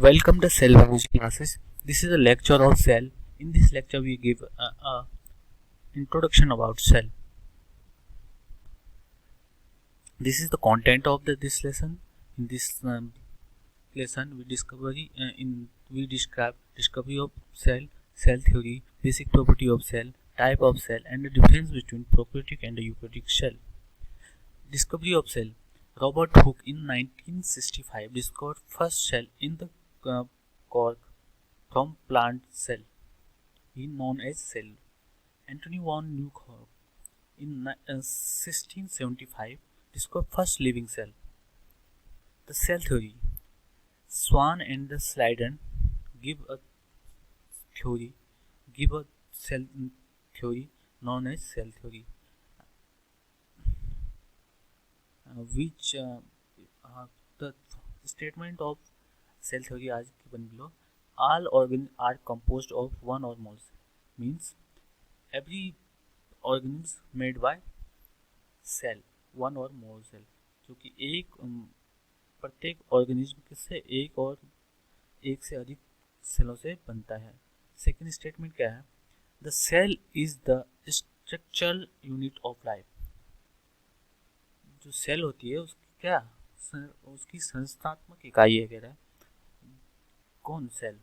Welcome to Cell Biology classes. This is a lecture of cell. In this lecture, we give a introduction about cell. This is the content of this lesson. In this lesson, we describe discovery of cell, cell theory, basic property of cell, type of cell, and the difference between prokaryotic and eukaryotic cell. Discovery of cell. Robert Hooke in 1965 discovered first cell in the cork from plant cell, known as cell. Anthony von Neukomm in 1675 discovered first living cell. The cell theory. Swan and the Sladen give a cell theory known as cell theory, which the statement of cell theory as given below. All organs are composed of one or more cells. Means every organism made by cell, one और more cell, जो कि प्रत्येक organism से एक से अधिक सेलों से बनता है. सेकेंड स्टेटमेंट क्या है? The cell is the structural unit of life. जो सेल होती है उसकी संस्थात्मक इकाई है. कह रहा है कौन? सेल.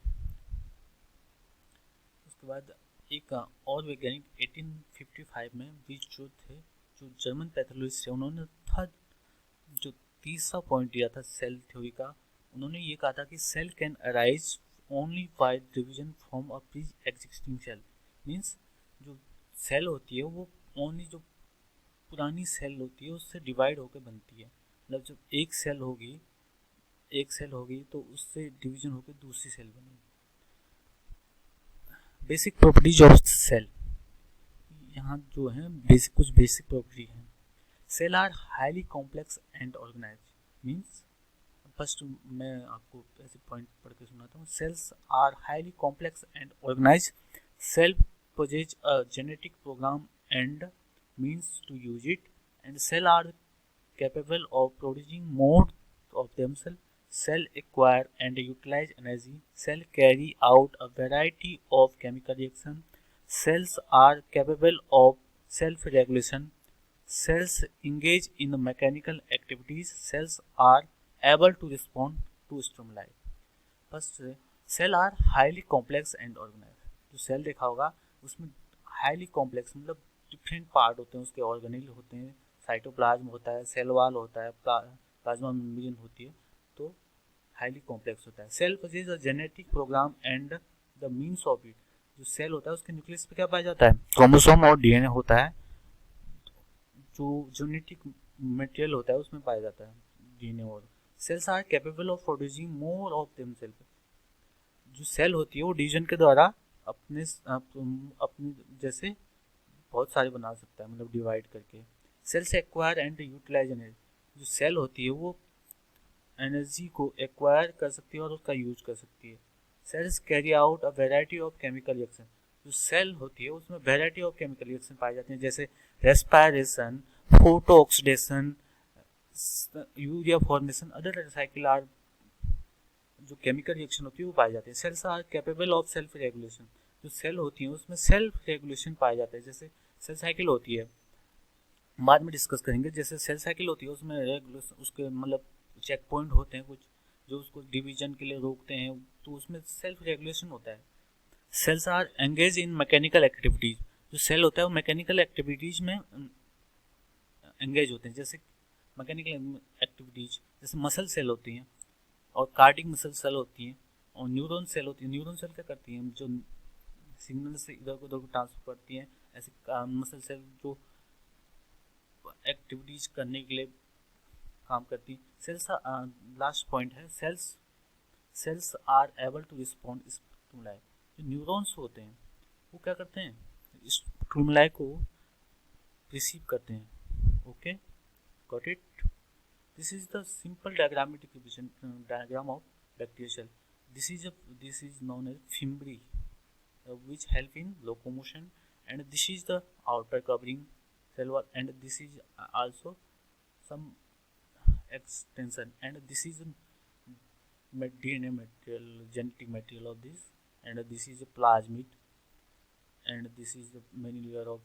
उसके बाद एक और वैज्ञानिक 1855 में जो जर्मन पैथोलॉजिस्ट है, उन्होंने जो तीसरा पॉइंट दिया था सेल थ्योरी का. उन्होंने ये कहा था कि cell can arise only by division from a pre existing cell. Means जो सेल होती है वो ओनली जो पुरानी सेल होती है उससे डिवाइड होकर बनती है. मतलब जब एक सेल होगी तो उससे डिवीजन होकर दूसरी सेल बनेगी. Basic properties of cell. यहाँ जो है कुछ बेसिक प्रॉपर्टी है. Cell are highly complex and organise. Means first मैं आपको ऐसे पॉइंट पढ़ के सुनाता हूँ. Cells are highly complex and organise. Cell possess a genetic program and means to use it, and cell are capable of producing more of themselves. Cell acquire and utilize energy. Cell carry out a variety of chemical reactions. Cells are capable of self-regulation. Cells engage in mechanical activities. Cells are able to respond to stimuli. First, cell are highly complex and organized. जो cell देखा होगा उसमें highly complex मतलब different part होते हैं उसके. Organelle होते हैं, साइटोप्लाज्म होता है, सेल वॉल होता है, प्लाज्मा मेम्ब्रेन होती है, तो हाईली कॉम्प्लेक्स होता है. Cell possess a genetic programme and the means of it. जो सेल होता है उसके न्यूक्लियस पे क्या पाया जाता है? क्रोमोसोम और डीएनए होता है. जो जेनेटिक मटेरियल होता है उसमें पाया जाता है डीएनए. और cells are capable of producing more of themself. जो सेल होती है वो डिवीजन के द्वारा अपने जैसे बहुत सारे बना सकता है, मतलब डिवाइड करके. Cells acquire and utilise energy. जो सेल होती है वो एनर्जी को एक्वायर कर सकती है और उसका यूज कर सकती है. Cells carry out a variety of chemical reaction. जो सेल होती है उसमें वेराइटी ऑफ केमिकल रिएक्शन पाए जाते हैं, जैसे respiration, photo oxidation, urea formation, other cycle are जो केमिकल रिएक्शन होती है वो पाए जाते हैं. Cells are capable of self regulation. जो सेल होती है उसमें सेल्फ रेगुलेशन पाया जाता है. जैसे सेल साइकिल होती है, बाद में डिस्कस करेंगे. जैसे सेल साइकिल होती है उसमें रेगुलेशन, उसके मतलब चेक पॉइंट होते हैं कुछ जो उसको डिवीजन के लिए रोकते हैं, तो उसमें सेल्फ रेगुलेशन होता है. Cells are engage in mechanical activities. जो सेल होता है वो मैकेनिकल एक्टिविटीज में एंगेज होते हैं. जैसे मैकेनिकल एक्टिविटीज जैसे मसल सेल होती हैं और कार्डिक मसल सेल होती हैं और न्यूरॉन सेल होती है. न्यूरॉन सेल क्या करती हैं? जो सिग्नल से इधर उधर ट्रांसफर करती हैं. ऐसे मसल सेल जो एक्टिविटीज करने के लिए काम करती हैं. सेल्स लास्ट पॉइंट है. Cells are able to respond stimuli. जो न्यूरॉन्स होते हैं वो क्या करते हैं? स्टिमुलाई को रिसीव करते हैं. Okay, got it. This is the simple diagrammatic diagram of bacterial cell. This is known as fimbriae, which help in locomotion, and this is the outer covering cell wall, and this is also some extension, and this is DNA material, genetic material of this, and this is a plasmid, and this is the main layer of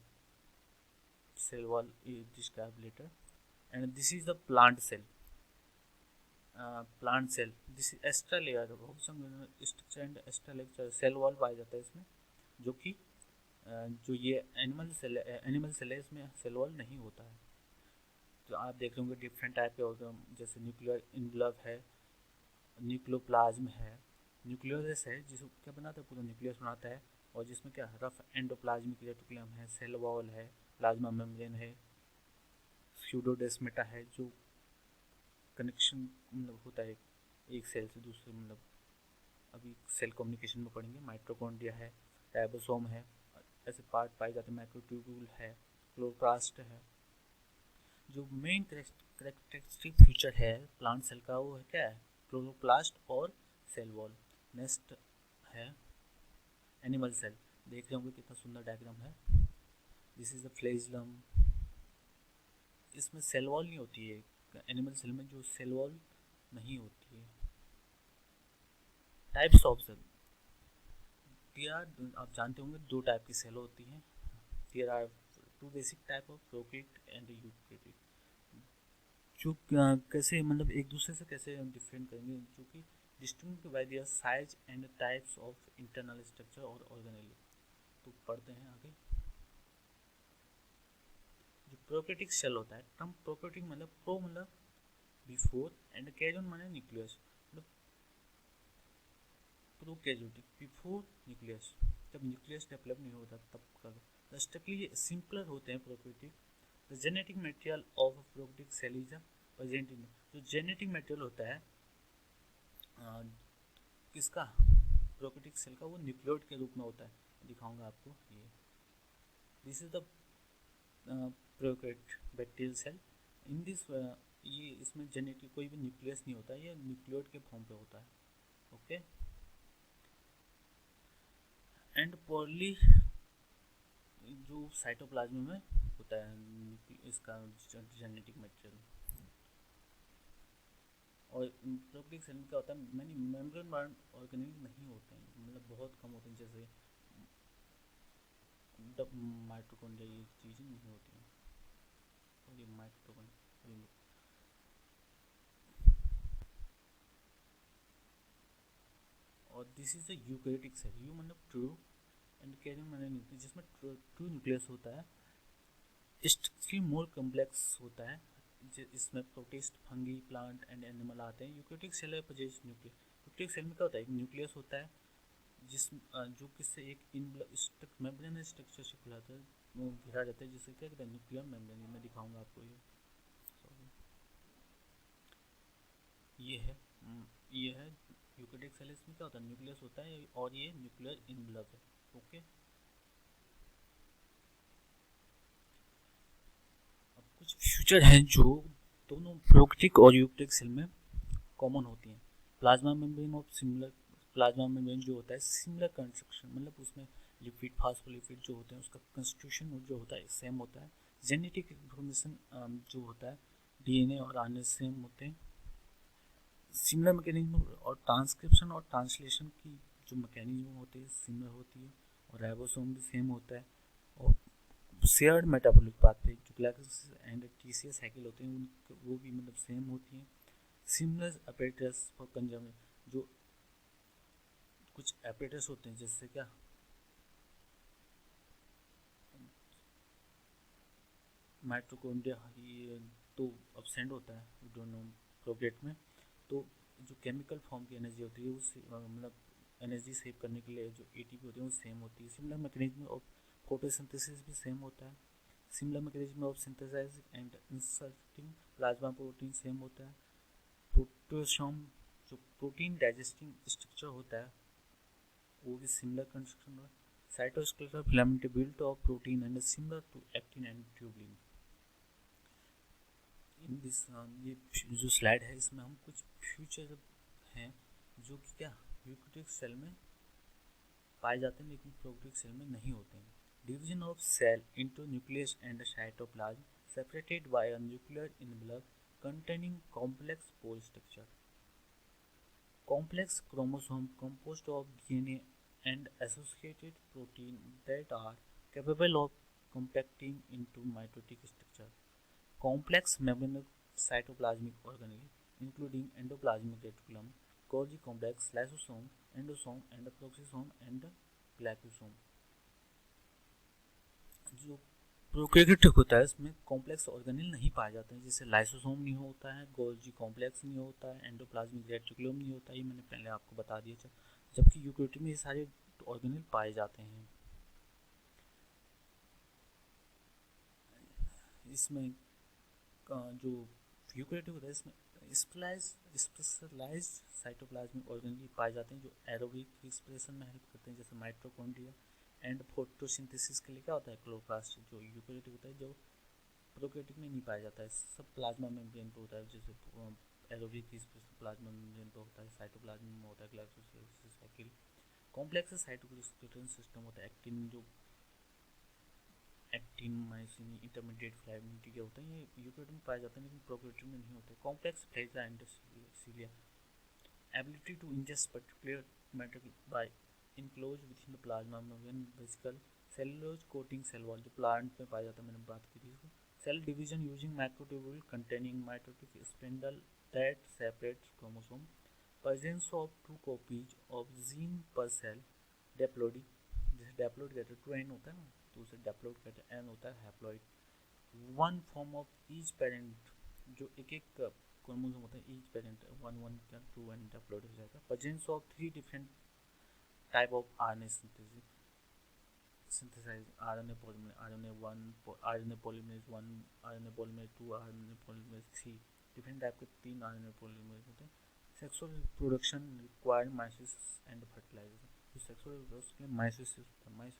cell wall is described later, and this is the plant cell. Plant cell this extra layer structure and extra layer cell wall पाया जाता है इसमें, जो कि जो ये animal cell है इसमें सेल वॉल नहीं होता है। तो आप देख रहे होंगे डिफरेंट टाइप के होते हैं, जैसे न्यूक्लियर इनवलप है, न्यूक्लियोप्लाज्म है, न्यूक्लियोलस है जिसको क्या बनाता है, पूरा न्यूक्लियस बनाता है, और जिसमें क्या रफ एंडोप्लाज्मिक रेटिकुलम है, सेल वॉल है, प्लाज्मा मेम्ब्रेन है, स्यूडोडेस्मेटा है, जो कनेक्शन मतलब होता है एक सेल से दूसरे, मतलब अभी सेल कम्युनिकेशन में पढ़ेंगे। माइटोकॉन्ड्रिया है, राइबोसोम है, ऐसे पार्ट पाए जाते हैं, माइक्रोट्यूब्यूल है, क्लोरोप्लास्ट है। जो मेन करेक्टरिस्टिक फीचर है प्लांट सेल का वो है क्या है, क्लोरोप्लास्ट और सेल वॉल। नेक्स्ट है एनिमल सेल, देख रहे होंगे कितना सुंदर डायग्राम है। दिस इज द फ्लेजिलम, इसमें सेल वॉल नहीं होती है, एनिमल सेल में जो सेल वॉल नहीं होती है। टाइप्स ऑफ सेल, आप जानते होंगे दो टाइप की सेल होती हैं। There are two basic type of prokaryote and eukaryote, जो कैसे मतलब एक दूसरे से कैसे डिफरेंट करेंगे, जो कि distinguish by their size and types of internal structure और ऑर्गेनेल। तो पढ़ते हैं आगे। जो प्रोकैरियोटिक सेल होता है, टर्म प्रोकैरियोटिक मतलब प्रो मतलब बिफोर एंड कैरियन माने न्यूक्लियस, मतलब प्रोकैरियोटिक बिफोर न्यूक्लियस, जब न्यूक्लियस डेवलप नहीं होता तब का। स्ट्रक्चरली सिंपलर होते हैं prokaryotic. The genetic material of prokaryotic cell is present in, जो जेनेटिक मटेरियल होता है किसका, प्रोकैरियोटिक सेल का, वो न्यूक्लियोइड के रूप में होता है। दिखाऊंगा आपको ये। This is the prokaryote bacterial cell. In this ये इसमें जेनेटिक कोई भी न्यूक्लियस नहीं होता, ये न्यूक्लियोइड के फॉर्म पे होता है। ओके, एंड पॉली जो साइटोप्लाज्म में होता है इसका जेनेटिक मटेरियल। और प्रोकैरियोटिक सेल में क्या होता है, मैनी मेम्ब्रेन बाउंड ऑर्गेनेल नहीं होते हैं, मतलब बहुत कम होते हैं, जैसे माइटोकॉन्ड्रिया ये चीज़ें नहीं होती हैं, और ये माइटोकॉन्ड्रिया। और this is a eukaryotic cell, eu मतलब ट्रू एंड कैरियन मतलब न्यूक्लियस, जिसमें ट्रू न्यूक्लियस होता है। स्ट्रक्चरली मोर कम्प्लेक्स होता है, इसमें protist, fungi, plant and animal आते हैं। यूकैरियोटिक सेल है पोजेस न्यूक्लियस। यूकैरियोटिक सेल में क्या होता है, एक न्यूक्लियस होता है जिस जो किससे एक मेम्ब्रेन स्ट्रक्चर से खुलाता है, वो घिरा जाता है, जिससे क्या कहते हैं न्यूक्लियर मेम्ब्रेन। मैं दिखाऊंगा आपको ये। सॉरी, ये है यूकैरियोटिक सेल। इसमें क्या होता है, न्यूक्लियस होता है और ये न्यूक्लियर इनवलप है। ओके, अब कुछ फीचर हैं जो दोनों प्रोकैरियोटिक और यूकैरियोटिक सेल में कॉमन होती हैं। Plasma membrane of similar, plasma membrane जो होता है सिमिलर कंस्ट्रक्शन, मतलब उसमें लिपिड फास्फोलिपिड जो होते हैं उसका कंस्टिट्यूशन जो होता है सेम होता है। जेनेटिक इन्फॉर्मेशन जो होता है डीएनए और आरएनए सेम होते हैं। सिमिलर मैकेनिज्म और ट्रांसक्रिप्शन और ट्रांसलेशन की जो मैकेनिज्म होती है सिमिलर होती है, और राइबोसोम भी सेम होता है। और शेयर्ड मेटाबॉलिक पाथवे जो ग्लाइकोलाइसिस एंड टीसीए साइकिल होते हैं उनके वो भी मतलब सेम होती हैं। सिमिलर अपरेटस फॉर कंजम्पशन, जो कुछ अपरेटस होते हैं जैसे क्या माइटोकॉन्ड्रिया, ये तो अब्सेंट होता है दोनों प्रोकैरियोट में। तो जो केमिकल फॉर्म की एनर्जी होती है उस मतलब एनर्जी सेव करने के लिए जो एटीपी होती है वो सेम होती है। सिमिलर मैकेनिज्म ऑफ फोटोसिंथेसिस भी सेम होता है। Similar mechanism of synthesising and inserting plasma protein same होता है। प्रोटोसोम जो प्रोटीन डाइजेस्टिंग स्ट्रक्चर होता है वो भी सिमिलर कंस्ट्रक्शन है। Cytoskeletal filament built of protein and similar to actin and tubulin. In this ये जो स्लाइड है इसमें हम कुछ फ्यूचर हैं जो कि क्या यूकैरियोटिक सेल में पाए जाते हैं लेकिन प्रोकैरियोटिक सेल में नहीं होते हैं। Division of cell into nucleus and cytoplasm separated by a nuclear envelope containing complex pore structure। complex chromosome composed of DNA and associated protein that are capable of compacting into mitotic structure. Complex membrane cytoplasmic organelle, including endoplasmic reticulum, Golgi complex, lysosome, endosome, and peroxisome and glycosome. जो prokaryotic होता है इसमें complex organelle नहीं पाए जाते हैं, जैसे lysosome नहीं होता है, गोल्जी कॉम्प्लेक्स नहीं होता है, एंडोप्लाज्मिक रेटिकुलम नहीं होता है, ये मैंने पहले आपको बता दिया था। जबकि यूकेरियोट में ये सारे ऑर्गेनेल पाए जाते हैं। इसमें जो यूकेरियोटिक होता है इसमें स्पेशलाइज्ड साइटोप्लाज्मिक ऑर्गेनेल पाए जाते हैं जो एरोबिक एक्सप्रेशन में हेल्प करते हैं, जैसे माइटोकॉन्ड्रिया एंड फोटोसिंथेसिस के लिए क्या होता है क्लोरोप्लास्ट। जो यूकेरियोटिक होता है जो प्रोकैरियोटिक में नहीं पाया जाता है, सब प्लाज्मा मेम्ब्रेन पे होता है, जैसे एरोबिक एक्सप्रेशन प्लाज्मा मेम्ब्रेन पे होता है, साइटोप्लाज्म में होता है glycolysis cycle. Complex cytoskeleton system होता है, एक्टिन मायोसिन इंटरमीडिएट फ्लैविनिटी के होते हैं, ये यूकेरियोट में पाए जाते हैं लेकिन प्रोकैरियोट में नहीं होते। Complex flagella and cilia ability to ingest particular matter by enclosed within the plasma membrane vesicle, cellulose coating cell wall जो प्लांट में पाया जाता है, मैंने बात की थी इसको। Cell division using microtubule containing mitotic spindle that separates chromosome, presence of 2 copies of gene per cell, diploidy जैसे diploid कहते हैं 2n होता है ना, तो उसे diploid कहते हैं, n होता है haploid, one form of each parent जो एक एक क्रोमोसोम होता है, ईच पेरेंट 1 का 2 एंड अपलोड हो जाएगा। Presence of 3 different type of RNA synthesise RNA polymerase, RNA polymerase 1, RNA polymerase 2, RNA polymerase 3, different type के 3 आरएनए पॉलीमरेज होते हैं। Sexual reproduction required meiosis and fertilisation, जो सेक्सुअल रिप्रोडक्शन के लिए माइसिस होता है।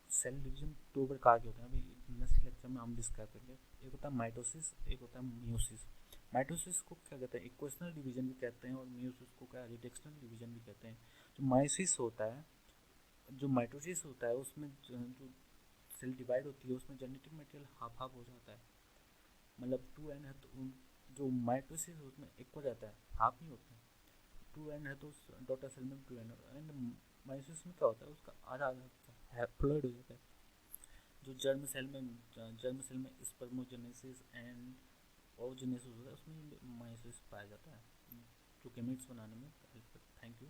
सेल डिवीजन 2 प्रकार के होते हैं, अभी नेक्स्ट लेक्चर में हम डिस्कस करेंगे। एक होता है माइटोसिस, एक होता है मियोसिस। माइटोसिस को क्या कहते हैं, इक्वेशनल डिवीजन भी कहते हैं, और मियोसिस को क्या रिडक्शनल डिवीजन भी कहते हैं। जो माइसिस होता है, जो माइटोसिस होता है उसमें जो सेल डिवाइड होती है उसमें जेनेटिक मटेरियल हाफ हाफ हो जाता है, मतलब 2n है तो जो माइटोसिस उसमें इक्वल रहता है, हाफ नहीं होता है। 2n है तो डॉटर सेल में 2n, एंड माइटोसिस में क्या होता है उसका आधा आधा हैप्लॉइड हो जाता है। जो जर्म सेल में स्पर्मोजेनेसिस एंड ओजेनेसिस होता है उसमें माइटोसिस पाया जाता है, जो गेमेट्स बनाने में हेल्प करता है। Thank you.